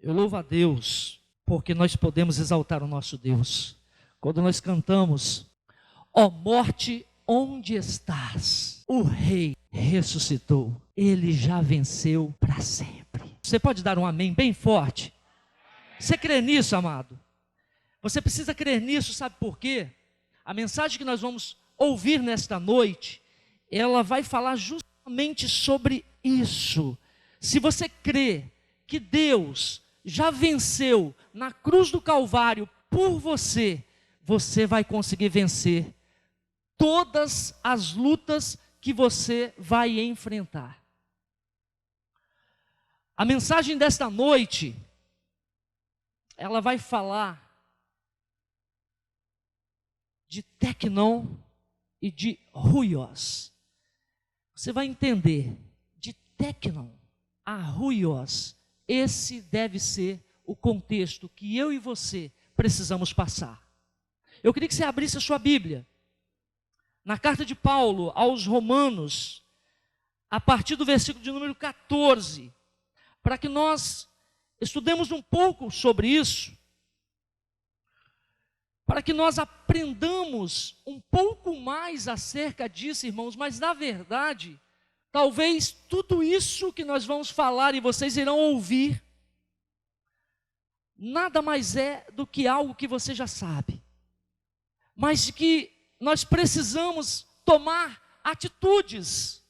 Eu louvo a Deus, porque nós podemos exaltar o nosso Deus. Quando nós cantamos, ó morte, onde estás? O Rei ressuscitou, Ele já venceu para sempre. Você pode dar um amém bem forte? Você crê nisso, amado? Você precisa crer nisso, sabe por quê? A mensagem que nós vamos ouvir nesta noite, ela vai falar justamente sobre isso. Se você crê que Deus já venceu na cruz do Calvário por você, você vai conseguir vencer todas as lutas que você vai enfrentar. A mensagem desta noite, ela vai falar de Teknon e de Huios. Você vai entender, de Teknon a Huios, esse deve ser o contexto que eu e você precisamos passar. Eu queria que você abrisse a sua Bíblia, na carta de Paulo aos Romanos, a partir do versículo de número 14, para que nós estudemos um pouco sobre isso, para que nós aprendamos um pouco mais acerca disso, irmãos, mas na verdade, talvez tudo isso que nós vamos falar e vocês irão ouvir, nada mais é do que algo que você já sabe, mas que nós precisamos tomar atitudes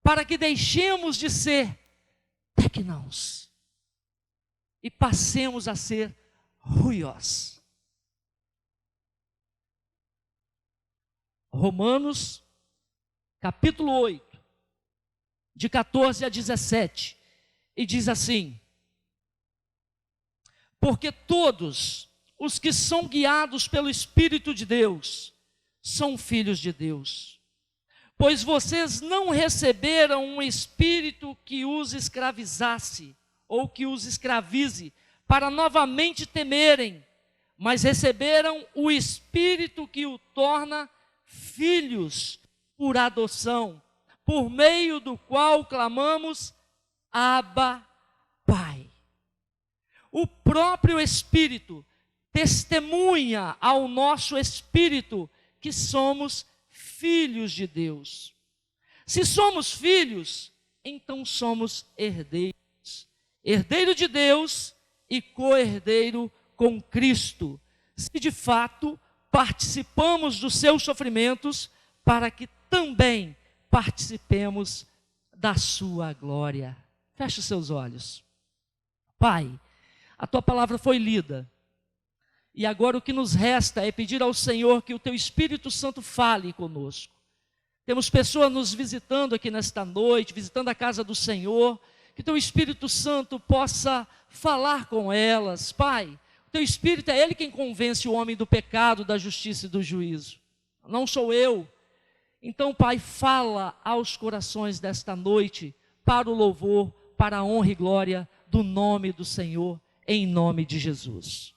para que deixemos de ser Teknons e passemos a ser Huios. Romanos, capítulo 8, de 14 a 17, e diz assim: porque todos os que são guiados pelo Espírito de Deus são filhos de Deus. Pois vocês não receberam um espírito que os escravizasse, ou que os escravize, para novamente temerem, mas receberam o Espírito que o torna filhos por adoção, por meio do qual clamamos, Abba, Pai. O próprio Espírito testemunha ao nosso espírito que somos filhos de Deus. Se somos filhos, então somos herdeiros. Herdeiro de Deus e co-herdeiro com Cristo. Se de fato participamos dos seus sofrimentos, para que também participemos da sua glória. Feche os seus olhos. Pai, a tua palavra foi lida. E agora o que nos resta é pedir ao Senhor que o teu Espírito Santo fale conosco. Temos pessoas nos visitando aqui nesta noite, visitando a casa do Senhor, que teu Espírito Santo possa falar com elas. Pai, o teu Espírito é Ele quem convence o homem do pecado, da justiça e do juízo. Não sou eu. Então, Pai, fala aos corações desta noite, para o louvor, para a honra e glória do nome do Senhor, em nome de Jesus.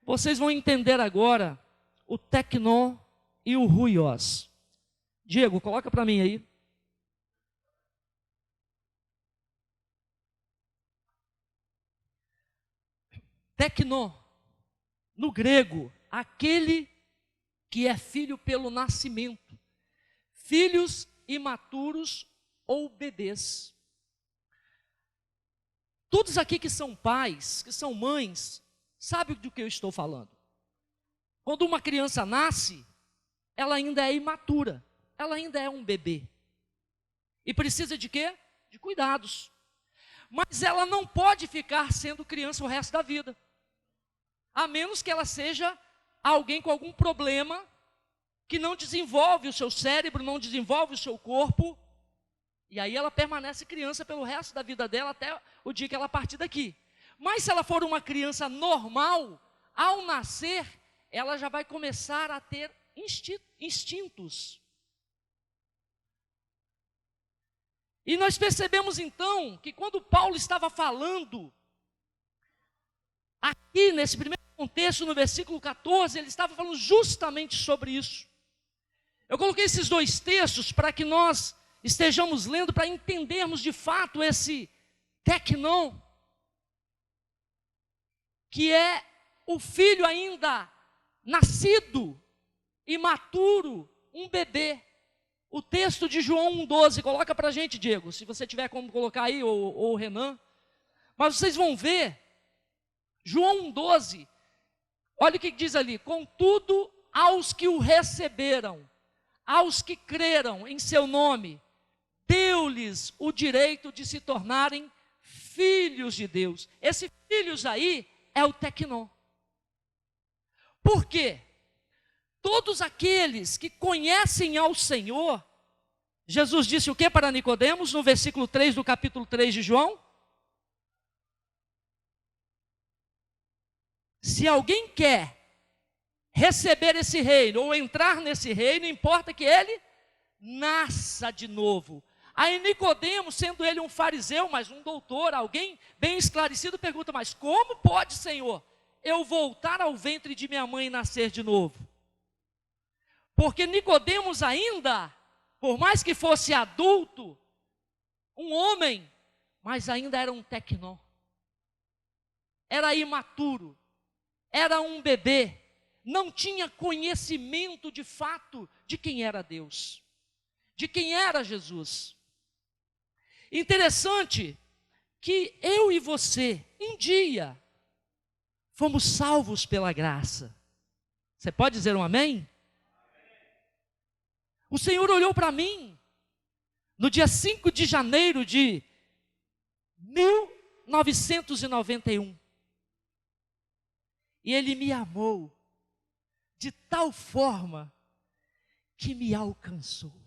Vocês vão entender agora o Teknon e o Huios. Diego, coloca para mim aí. Teknon, no grego, aquele que é filho pelo nascimento. Filhos imaturos ou bebês. Todos aqui que são pais, que são mães, sabem do que eu estou falando. Quando uma criança nasce, ela ainda é imatura, ela ainda é um bebê. E precisa de quê? De cuidados. Mas ela não pode ficar sendo criança o resto da vida. A menos que ela seja alguém com algum problema que não desenvolve o seu cérebro, não desenvolve o seu corpo. E aí ela permanece criança pelo resto da vida dela até o dia que ela partir daqui. Mas se ela for uma criança normal, ao nascer, ela já vai começar a ter instintos. E nós percebemos então que quando Paulo estava falando, aqui nesse primeiro contexto, no versículo 14, ele estava falando justamente sobre isso. Eu coloquei esses dois textos para que nós estejamos lendo, para entendermos de fato esse Teknon. que é o filho ainda nascido, imaturo, um bebê. O texto de João 1,12, coloca para a gente, Diego, se você tiver como colocar aí, ou o Renan. Mas vocês vão ver, João 1,12, olha o que diz ali: contudo, aos que o receberam, aos que creram em seu nome, deu-lhes o direito de se tornarem filhos de Deus. Esse filhos aí é o tecnon. Por quê? Todos aqueles que conhecem ao Senhor, Jesus disse o que para Nicodemos, no versículo 3 do capítulo 3 de João? Se alguém quer receber esse reino, ou entrar nesse reino, importa que ele nasça de novo. Aí Nicodemos, sendo ele um fariseu, mas um doutor, alguém bem esclarecido, pergunta: mas como pode, Senhor, eu voltar ao ventre de minha mãe e nascer de novo? Porque Nicodemos ainda, por mais que fosse adulto, um homem, mas ainda era um tecnon. Era imaturo, era um bebê, não tinha conhecimento de fato de quem era Deus, de quem era Jesus. Interessante que eu e você, um dia, fomos salvos pela graça. Você pode dizer um amém? O Senhor olhou para mim, no dia 5 de janeiro de 1991, e Ele me amou de tal forma que me alcançou.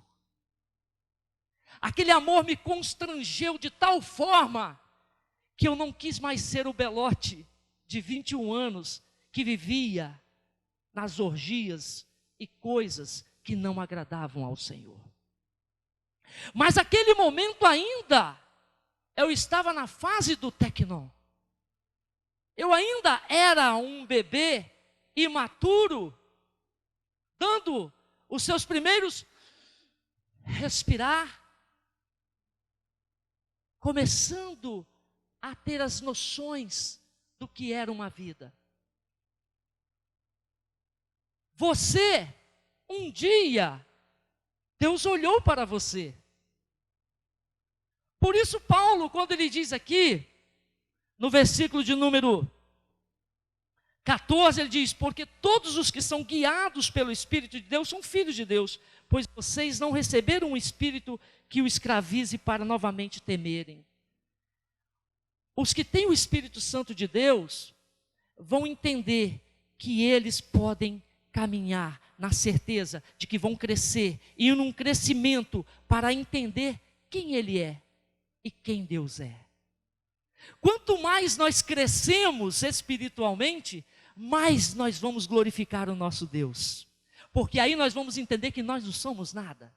Aquele amor me constrangeu de tal forma que eu não quis mais ser o belote de 21 anos que vivia nas orgias e coisas que não agradavam ao Senhor. Mas aquele momento ainda, eu estava na fase do tecnon. Eu ainda era um bebê imaturo, dando os seus primeiros respirar, começando a ter as noções do que era uma vida. Você, um dia, Deus olhou para você. Por isso Paulo, quando ele diz aqui, no versículo de número 14, ele diz: porque todos os que são guiados pelo Espírito de Deus são filhos de Deus, pois vocês não receberam um espírito que o escravize para novamente temerem. Os que têm o Espírito Santo de Deus vão entender que eles podem caminhar na certeza de que vão crescer, e num crescimento para entender quem Ele é e quem Deus é. Quanto mais nós crescemos espiritualmente, mais nós vamos glorificar o nosso Deus, porque aí nós vamos entender que nós não somos nada.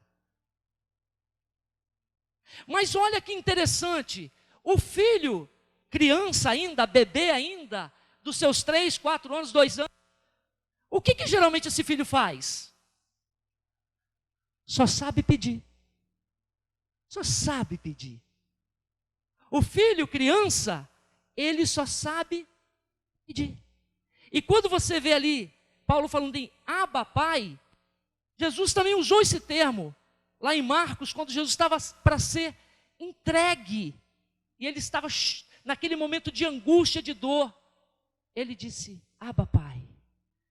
Mas olha que interessante, o filho, criança ainda, bebê ainda, dos seus 3, 4 anos, 2 anos, o que geralmente esse filho faz? Só sabe pedir. Só sabe pedir. O filho, criança, ele só sabe pedir. E quando você vê ali, Paulo falando em Abba, Pai, Jesus também usou esse termo, lá em Marcos, quando Jesus estava para ser entregue, e ele estava naquele momento de angústia, de dor, ele disse: Abba, Pai,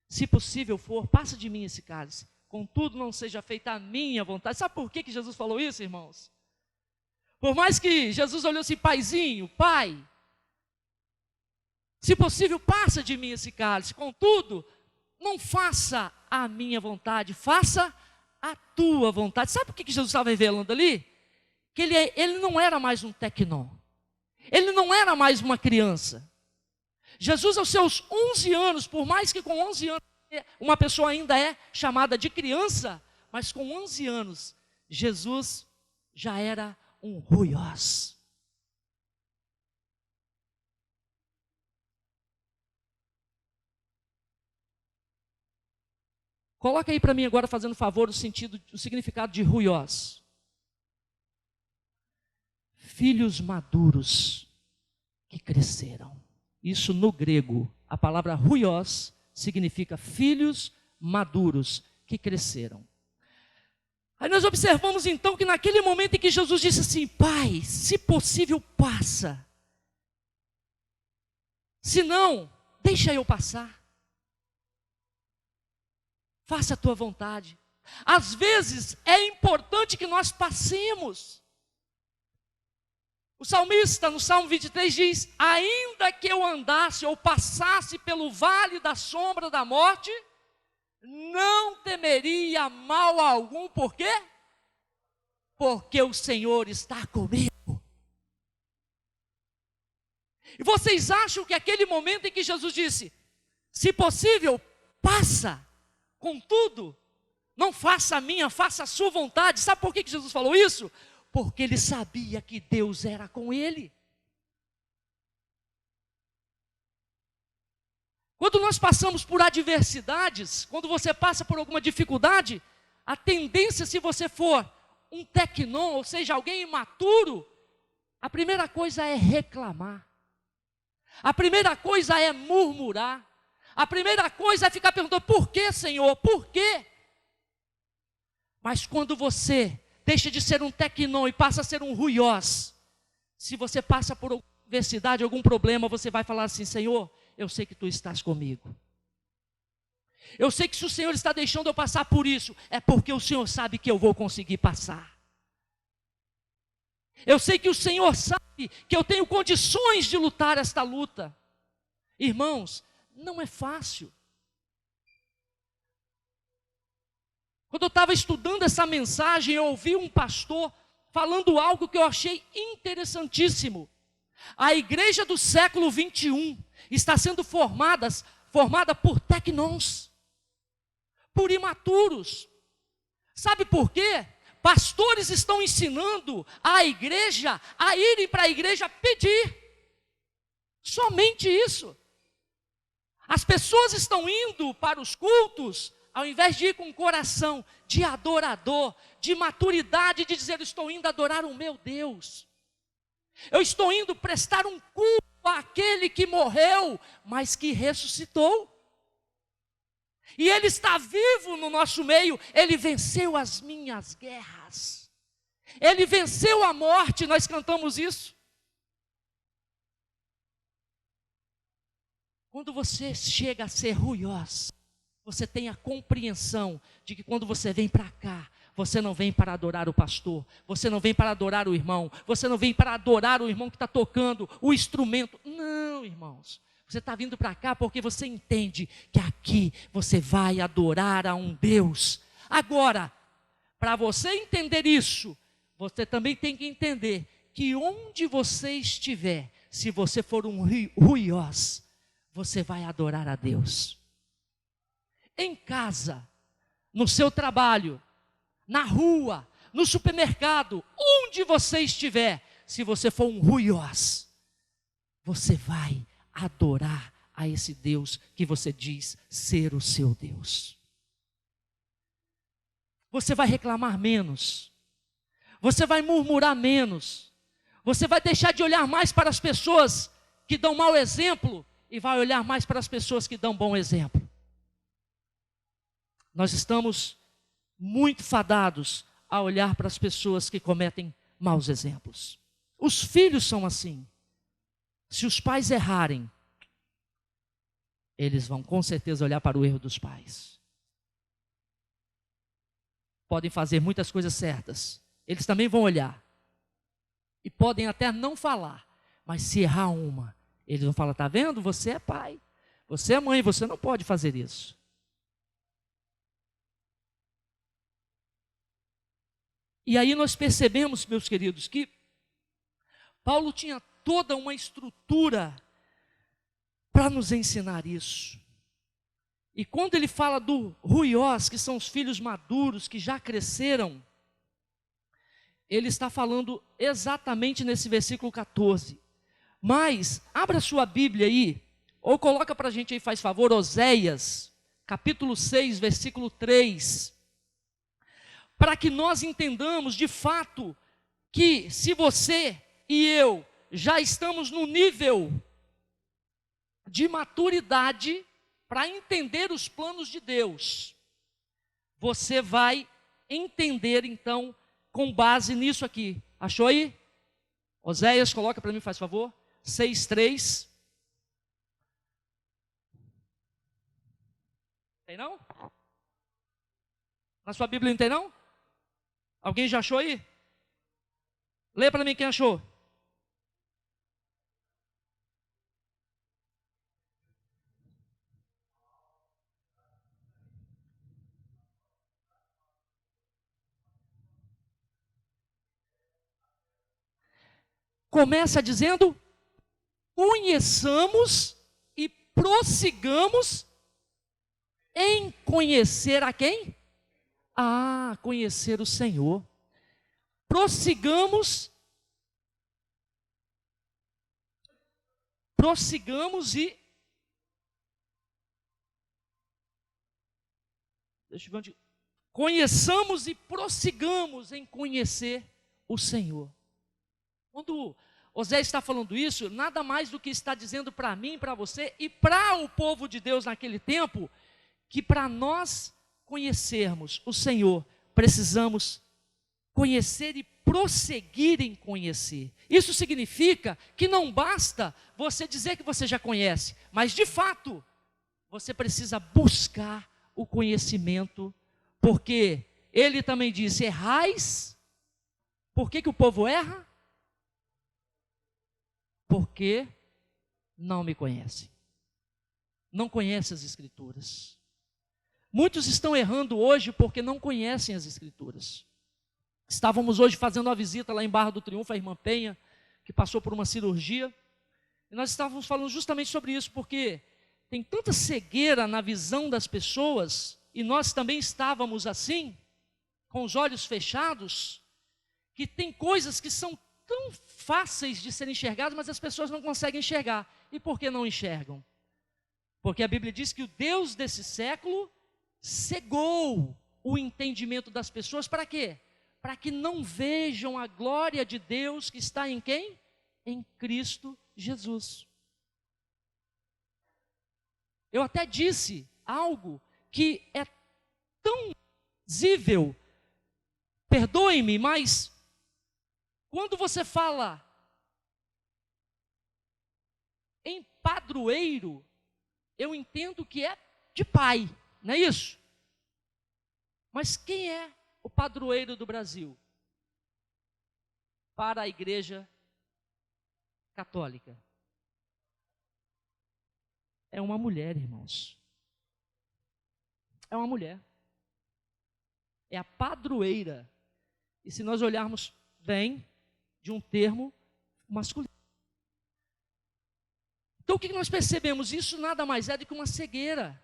se possível for, passa de mim esse cálice, contudo não seja feita a minha vontade. Sabe por que Jesus falou isso, irmãos? Por mais que Jesus olhou assim: paizinho, pai, se possível, passa de mim esse cálice, contudo, não faça a minha vontade, faça a tua vontade. Sabe por que Jesus estava revelando ali? Que ele não era mais um tecnon, ele não era mais uma criança. Jesus, aos seus 11 anos, por mais que com 11 anos uma pessoa ainda é chamada de criança, mas com 11 anos, Jesus já era um ruiós. Coloca aí para mim agora, fazendo favor, o significado de ruiós. Filhos maduros que cresceram. Isso no grego, A palavra ruios significa filhos maduros que cresceram. Aí nós observamos então que naquele momento em que Jesus disse assim: Pai, se possível, passa. Se não, deixa eu passar. Faça a tua vontade. Às vezes é importante que nós passemos. O salmista no Salmo 23 diz: ainda que eu andasse ou passasse pelo vale da sombra da morte, não temeria mal algum. Por quê? Porque o Senhor está comigo. E vocês acham que aquele momento em que Jesus disse: se possível, passa, contudo, não faça a minha, faça a sua vontade. Sabe por que Jesus falou isso? Porque ele sabia que Deus era com ele. Quando nós passamos por adversidades, quando você passa por alguma dificuldade, a tendência, se você for um tecnon, ou seja, alguém imaturo, a primeira coisa é reclamar. A primeira coisa é murmurar. A primeira coisa é ficar perguntando: por que, Senhor? Por quê? Mas quando você deixa de ser um tecnon e passa a ser um ruios, se você passa por alguma adversidade, algum problema, você vai falar assim: Senhor, eu sei que tu estás comigo. Eu sei que se o Senhor está deixando eu passar por isso, é porque o Senhor sabe que eu vou conseguir passar. Eu sei que o Senhor sabe que eu tenho condições de lutar esta luta. Irmãos, não é fácil. Quando eu estava estudando essa mensagem, eu ouvi um pastor falando algo que eu achei interessantíssimo. A igreja do século 21 está sendo formada por tecnons, por imaturos. Sabe por quê? Pastores estão ensinando a igreja a irem para a igreja pedir. Somente isso. As pessoas estão indo para os cultos, ao invés de ir com um coração de adorador, de maturidade, de dizer: eu estou indo adorar o meu Deus. Eu estou indo prestar um culto àquele que morreu, mas que ressuscitou. E Ele está vivo no nosso meio. Ele venceu as minhas guerras. Ele venceu a morte, nós cantamos isso. Quando você chega a ser ruios, você tem a compreensão de que quando você vem para cá, você não vem para adorar o pastor, você não vem para adorar o irmão, você não vem para adorar o irmão que está tocando o instrumento. Não, irmãos. Você está vindo para cá porque você entende que aqui você vai adorar a um Deus. Agora, para você entender isso, você também tem que entender que onde você estiver, se você for um ruios, você vai adorar a Deus. Em casa, no seu trabalho, na rua, no supermercado, onde você estiver, se você for um ruios, você vai adorar a esse Deus que você diz ser o seu Deus. Você vai reclamar menos, você vai murmurar menos, você vai deixar de olhar mais para as pessoas que dão mau exemplo e vai olhar mais para as pessoas que dão bom exemplo. Nós estamos muito fadados a olhar para as pessoas que cometem maus exemplos. Os filhos são assim. Se os pais errarem, eles vão com certeza olhar para o erro dos pais. Podem fazer muitas coisas certas, eles também vão olhar. E podem até não falar, mas se errar uma, eles vão falar: está vendo? Você é pai, você é mãe, você não pode fazer isso. E aí nós percebemos, meus queridos, que Paulo tinha toda uma estrutura para nos ensinar isso. E quando ele fala do ruios, que são os filhos maduros, que já cresceram, ele está falando exatamente nesse versículo 14. Mas, abra sua Bíblia aí, ou coloca para a gente aí, faz favor, Oséias, capítulo 6, versículo 3. Para que nós entendamos de fato que se você e eu já estamos no nível de maturidade para entender os planos de Deus, você vai entender então com base nisso aqui. Achou aí? Oséias, coloca para mim, faz favor. 6:3. Tem não? Na sua Bíblia não tem não? Alguém já achou aí? Lê para mim quem achou. Começa dizendo: conheçamos e prossigamos em conhecer a quem? Conhecer o Senhor. Prossigamos e deixa eu ver onde. Conheçamos e prossigamos em conhecer o Senhor. Quando Oséias está falando isso, nada mais do que está dizendo para mim, para você e para o povo de Deus naquele tempo, que para nós conhecermos o Senhor, precisamos conhecer e prosseguir em conhecer. Isso significa que não basta você dizer que você já conhece, mas de fato, você precisa buscar o conhecimento, porque ele também disse: errais. Por que o povo erra? Porque não me conhecem. Não conhecem as Escrituras. Muitos estão errando hoje porque não conhecem as Escrituras. Estávamos hoje fazendo uma visita lá em Barra do Triunfo, a irmã Penha, que passou por uma cirurgia, e nós estávamos falando justamente sobre isso, porque tem tanta cegueira na visão das pessoas, e nós também estávamos assim, com os olhos fechados, que tem coisas que são tão fáceis de serem enxergadas, mas as pessoas não conseguem enxergar. E por que não enxergam? Porque a Bíblia diz que o Deus desse século cegou o entendimento das pessoas. Para quê? Para que não vejam a glória de Deus que está em quem? Em Cristo Jesus. Eu até disse algo que é tão visível, perdoe-me, mas quando você fala em padroeiro, eu entendo que é de pai, não é isso? Mas quem é o padroeiro do Brasil? Para a Igreja Católica. É uma mulher, irmãos. É uma mulher. É a padroeira. E se nós olharmos bem, de um termo masculino. Então o que nós percebemos? Isso nada mais é do que uma cegueira.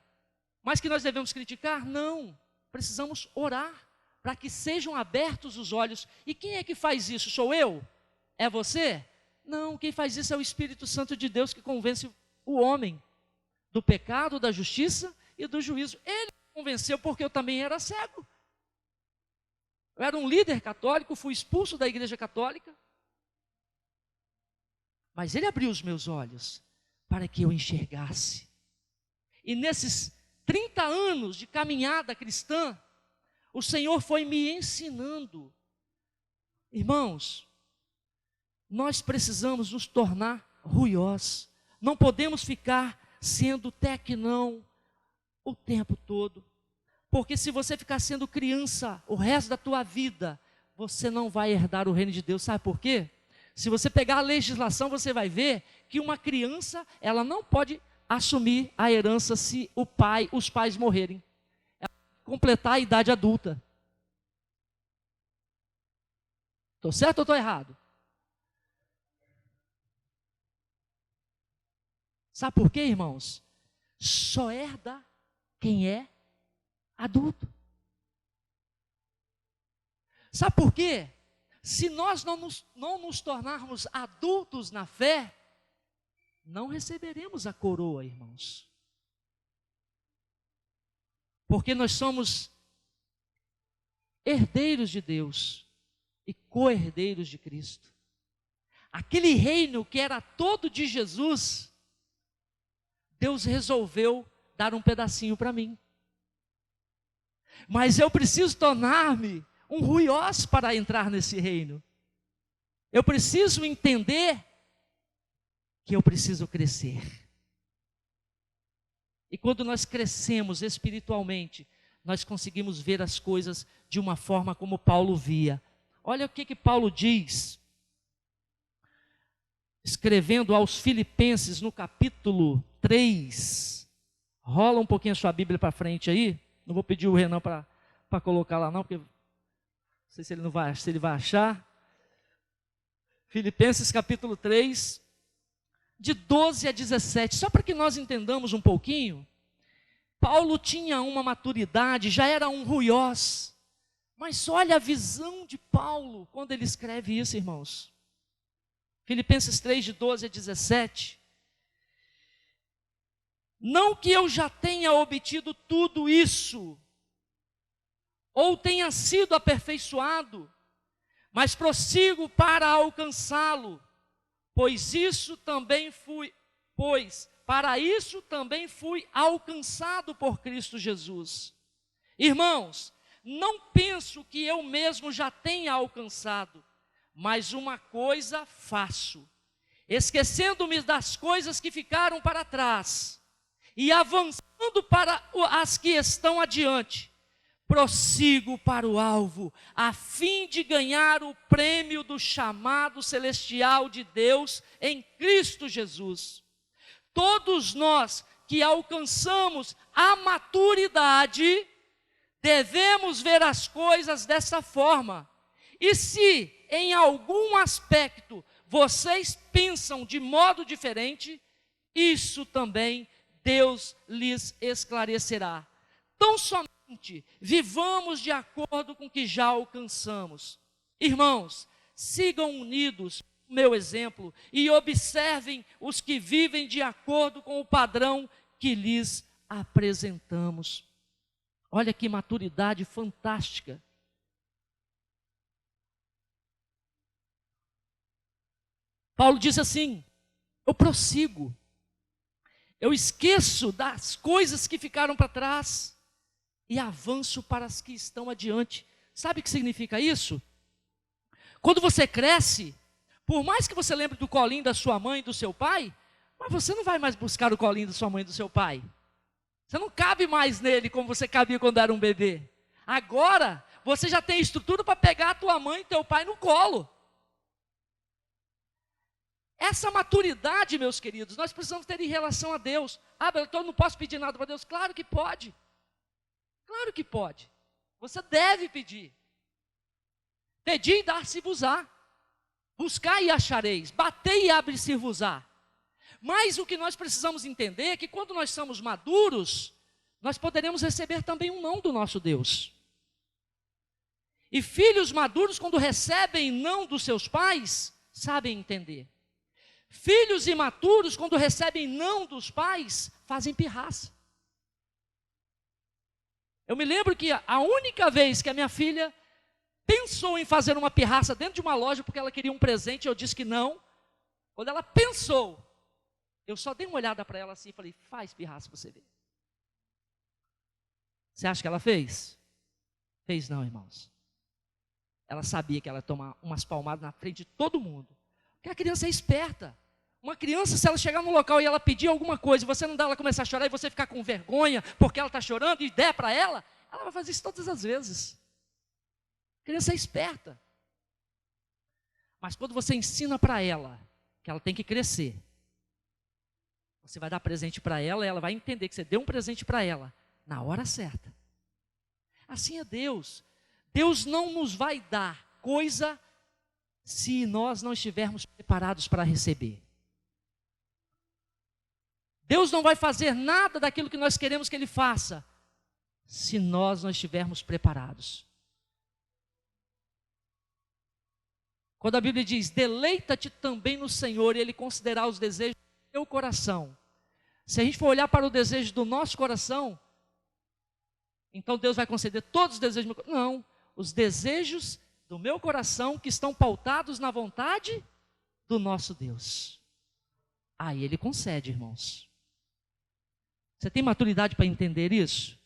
Mas que nós devemos criticar? Não. Precisamos orar para que sejam abertos os olhos. E quem é que faz isso? Sou eu? É você? Não, quem faz isso é o Espírito Santo de Deus, que convence o homem do pecado, da justiça e do juízo. Ele convenceu porque eu também era cego. Eu era um líder católico, fui expulso da Igreja Católica. Mas ele abriu os meus olhos para que eu enxergasse. E nesses 30 anos de caminhada cristã, o Senhor foi me ensinando. Irmãos, nós precisamos nos tornar ruiós. Não podemos ficar sendo tecnão o tempo todo. Porque se você ficar sendo criança o resto da tua vida, você não vai herdar o reino de Deus. Sabe por quê? Se você pegar a legislação, você vai ver que uma criança, ela não pode assumir a herança se os pais morrerem. Ela tem que completar a idade adulta. Estou certo ou estou errado? Sabe por quê, irmãos? Só herda quem é adulto. Sabe por quê? Se nós não nos tornarmos adultos na fé, não receberemos a coroa, irmãos. Porque nós somos herdeiros de Deus e co-herdeiros de Cristo. Aquele reino que era todo de Jesus, Deus resolveu dar um pedacinho para mim. Mas eu preciso tornar-me um ruiós para entrar nesse reino. Eu preciso entender que eu preciso crescer. E quando nós crescemos espiritualmente, nós conseguimos ver as coisas de uma forma como Paulo via. Olha o que Paulo diz, escrevendo aos Filipenses no capítulo 3. Rola um pouquinho a sua Bíblia para frente aí. Não vou pedir o Renan para colocar lá não, porque não sei se ele vai achar. Filipenses capítulo 3, de 12 a 17. Só para que nós entendamos um pouquinho, Paulo tinha uma maturidade, já era um ruiós. Mas olha a visão de Paulo quando ele escreve isso, irmãos. Filipenses 3, de 12 a 17. Não que eu já tenha obtido tudo isso, ou tenha sido aperfeiçoado, mas prossigo para alcançá-lo, para isso também fui alcançado por Cristo Jesus. Irmãos, não penso que eu mesmo já tenha alcançado, mas uma coisa faço, esquecendo-me das coisas que ficaram para trás, e avançando para as que estão adiante, prossigo para o alvo, a fim de ganhar o prêmio do chamado celestial de Deus em Cristo Jesus. Todos nós que alcançamos a maturidade, devemos ver as coisas dessa forma. E se em algum aspecto vocês pensam de modo diferente, isso também Deus lhes esclarecerá. Tão somente vivamos de acordo com o que já alcançamos. Irmãos, sigam unidos o meu exemplo e observem os que vivem de acordo com o padrão que lhes apresentamos. Olha que maturidade fantástica. Paulo diz assim: eu prossigo, eu esqueço das coisas que ficaram para trás e avanço para as que estão adiante. Sabe o que significa isso? Quando você cresce, por mais que você lembre do colinho da sua mãe e do seu pai, mas você não vai mais buscar o colinho da sua mãe e do seu pai. Você não cabe mais nele como você cabia quando era um bebê. Agora, você já tem estrutura para pegar a tua mãe e teu pai no colo. Essa maturidade, meus queridos, nós precisamos ter em relação a Deus. Eu não posso pedir nada para Deus. Claro que pode. Claro que pode. Você deve pedir. Pedi e dar-se-vos-á. Buscar e achareis. Bater e abre-se-vos-á. Mas o que nós precisamos entender é que quando nós somos maduros, nós poderemos receber também um não do nosso Deus. E filhos maduros, quando recebem não dos seus pais, sabem entender. Filhos imaturos, quando recebem não dos pais, fazem pirraça. Eu me lembro que a única vez que a minha filha pensou em fazer uma pirraça dentro de uma loja porque ela queria um presente, eu disse que não. Quando ela pensou, eu só dei uma olhada para ela assim e falei: faz pirraça para você ver. Você acha que ela fez? Fez não, irmãos. Ela sabia que ela ia tomar umas palmadas na frente de todo mundo. Porque a criança é esperta. Uma criança, se ela chegar no local e ela pedir alguma coisa, e você não dá, ela começar a chorar, e você ficar com vergonha porque ela está chorando e der para ela vai fazer isso todas as vezes. A criança é esperta. Mas quando você ensina para ela que ela tem que crescer, você vai dar presente para ela, e ela vai entender que você deu um presente para ela na hora certa. Assim é Deus. Deus não nos vai dar coisa se nós não estivermos preparados para receber. Deus não vai fazer nada daquilo que nós queremos que Ele faça se nós não estivermos preparados. Quando a Bíblia diz: deleita-te também no Senhor, e Ele considerará os desejos do teu coração. Se a gente for olhar para o desejo do nosso coração, então Deus vai conceder todos os desejos do meu coração. Não, os desejos do meu coração que estão pautados na vontade do nosso Deus. Aí Ele concede, irmãos. Você tem maturidade para entender isso?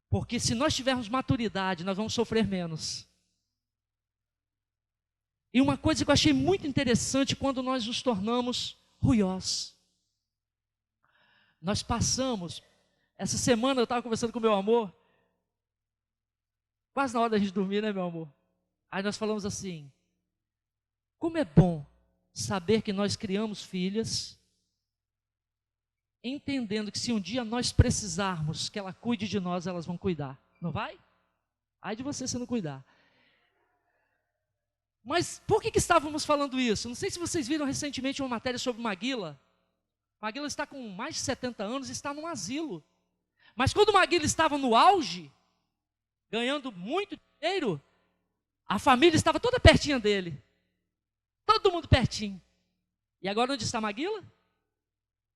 Porque se nós tivermos maturidade, nós vamos sofrer menos. E uma coisa que eu achei muito interessante quando nós nos tornamos ruiós. Nós passamos, essa semana eu estava conversando com meu amor, quase na hora da gente dormir, né, meu amor? Aí nós falamos assim, como é bom saber que nós criamos filhas, entendendo que se um dia nós precisarmos que ela cuide de nós, elas vão cuidar. Não vai? Ai de você se não cuidar. Mas por que estávamos falando isso? Não sei se vocês viram recentemente uma matéria sobre Maguila. Maguila está com mais de 70 anos e está num asilo. Mas quando Maguila estava no auge, ganhando muito dinheiro, a família estava toda pertinho dele. Todo mundo pertinho. E agora onde está Maguila?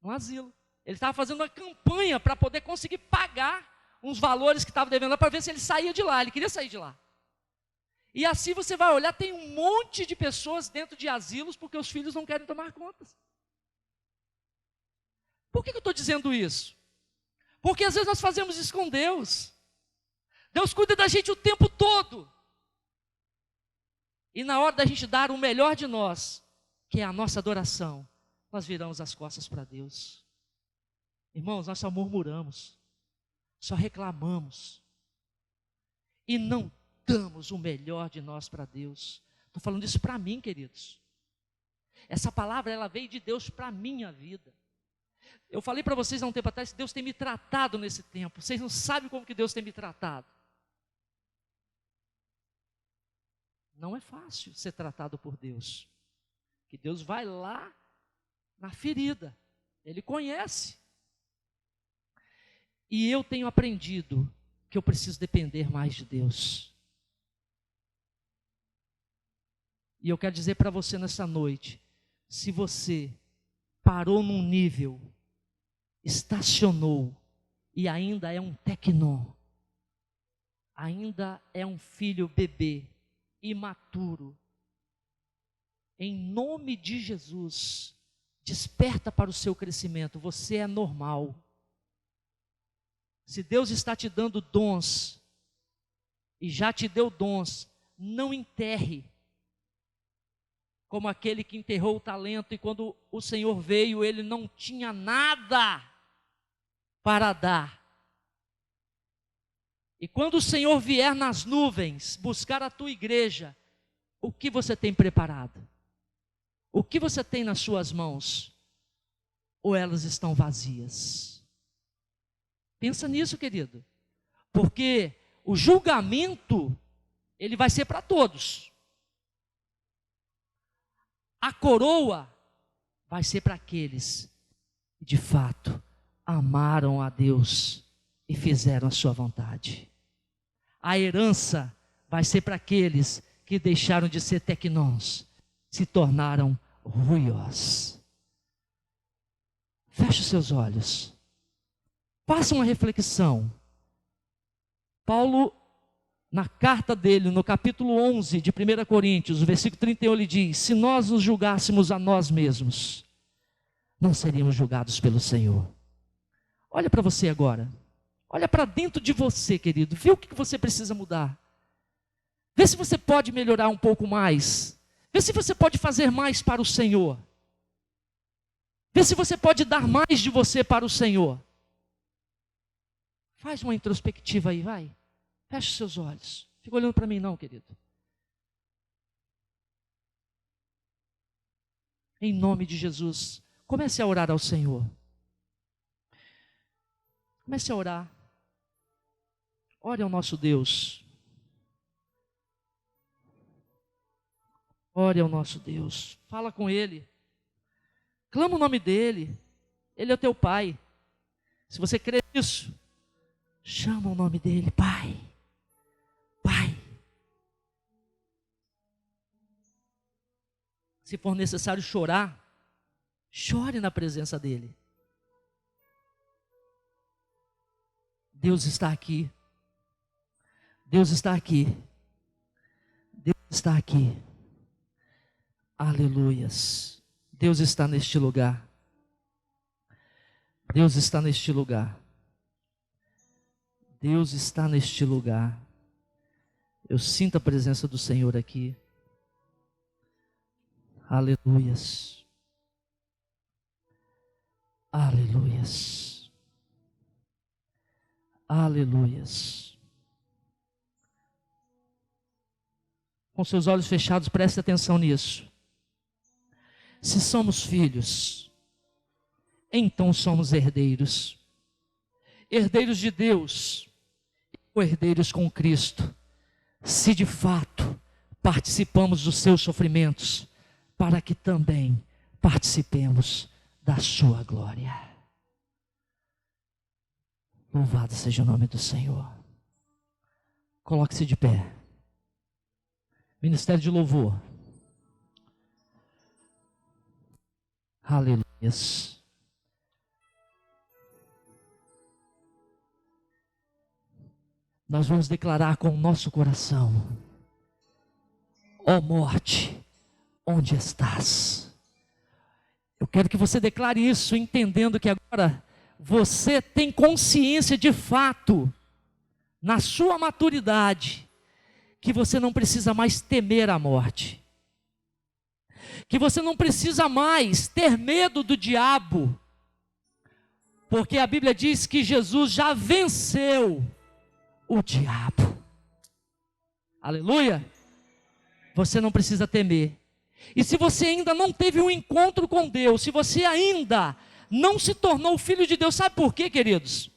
No asilo. Ele estava fazendo uma campanha para poder conseguir pagar uns valores que estava devendo lá, para ver se ele saía de lá. Ele queria sair de lá. E assim você vai olhar, tem um monte de pessoas dentro de asilos porque os filhos não querem tomar contas. Por que eu estou dizendo isso? Porque às vezes nós fazemos isso com Deus. Deus cuida da gente o tempo todo. E na hora da gente dar o melhor de nós, que é a nossa adoração, nós viramos as costas para Deus. Irmãos, nós só murmuramos, só reclamamos. E não damos o melhor de nós para Deus. Estou falando isso para mim, queridos. Essa palavra, ela veio de Deus para a minha vida. Eu falei para vocês há um tempo atrás que Deus tem me tratado nesse tempo. Vocês não sabem como que Deus tem me tratado. Não é fácil ser tratado por Deus. Que Deus vai lá na ferida. Ele conhece. E eu tenho aprendido que eu preciso depender mais de Deus. E eu quero dizer para você nessa noite, se você parou num nível, estacionou e ainda é um tecnô, ainda é um filho bebê, imaturo, em nome de Jesus, desperta para o seu crescimento. Você é normal. Se Deus está te dando dons, e já te deu dons, não enterre, como aquele que enterrou o talento, e quando o Senhor veio, ele não tinha nada para dar. E quando o Senhor vier nas nuvens, buscar a tua igreja, o que você tem preparado? O que você tem nas suas mãos? Ou elas estão vazias? Pensa nisso, querido. Porque o julgamento, ele vai ser para todos. A coroa vai ser para aqueles que, de fato, amaram a Deus e fizeram a sua vontade. A herança vai ser para aqueles que deixaram de ser tecnons, se tornaram ruiós. Feche os seus olhos. Faça uma reflexão. Paulo, na carta dele, no capítulo 11 de 1 Coríntios, o versículo 31, ele diz: se nós nos julgássemos a nós mesmos, não seríamos julgados pelo Senhor. Olha para você agora. Olha para dentro de você, querido. Vê o que você precisa mudar. Vê se você pode melhorar um pouco mais. Vê se você pode fazer mais para o Senhor. Vê se você pode dar mais de você para o Senhor. Faz uma introspectiva aí, vai. Feche seus olhos. Fica olhando para mim não, querido. Em nome de Jesus, comece a orar ao Senhor. Comece a orar. Ore ao nosso Deus. Ore ao nosso Deus. Fala com Ele. Clama o nome dEle. Ele é o teu Pai. Se você crê nisso, chama o nome dEle. Pai. Pai. Se for necessário chorar, chore na presença dEle. Deus está aqui. Deus está aqui. Deus está aqui. Aleluias. Deus está neste lugar. Deus está neste lugar. Deus está neste lugar. Eu sinto a presença do Senhor aqui. Aleluias. Aleluias. Aleluias. Com seus olhos fechados, preste atenção nisso. Se somos filhos, então somos herdeiros. Herdeiros de Deus, ou herdeiros com Cristo, se de fato participamos dos seus sofrimentos, para que também participemos da sua glória. Louvado seja o nome do Senhor. Coloque-se de pé. Ministério de louvor. Aleluias. Nós vamos declarar com o nosso coração: ó morte, onde estás? Eu quero que você declare isso, entendendo que agora você tem consciência de fato, na sua maturidade, que você não precisa mais temer a morte, que você não precisa mais ter medo do diabo, porque a Bíblia diz que Jesus já venceu o diabo. Aleluia! Você não precisa temer. E se você ainda não teve um encontro com Deus, se você ainda não se tornou filho de Deus, sabe por quê, queridos?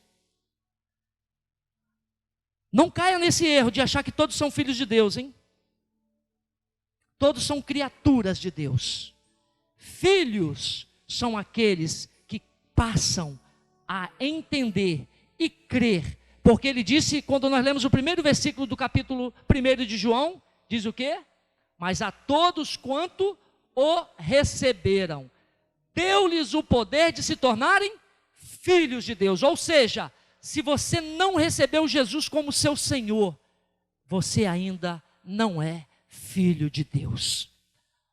Não caia nesse erro de achar que todos são filhos de Deus, hein? Todos são criaturas de Deus. Filhos são aqueles que passam a entender e crer. Porque ele disse, quando nós lemos o primeiro versículo do capítulo 1 de João, diz o quê? Mas a todos quanto o receberam, deu-lhes o poder de se tornarem filhos de Deus. Ou seja, se você não recebeu Jesus como seu Senhor, você ainda não é filho de Deus.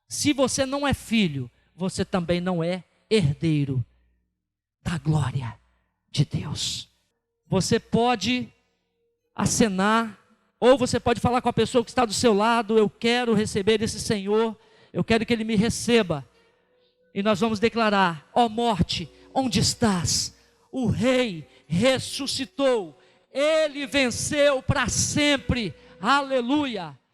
Se você não é filho, você também não é herdeiro da glória de Deus. Você pode acenar, ou você pode falar com a pessoa que está do seu lado: eu quero receber esse Senhor, eu quero que Ele me receba. E nós vamos declarar: ó morte, onde estás? O Rei ressuscitou, Ele venceu para sempre, aleluia.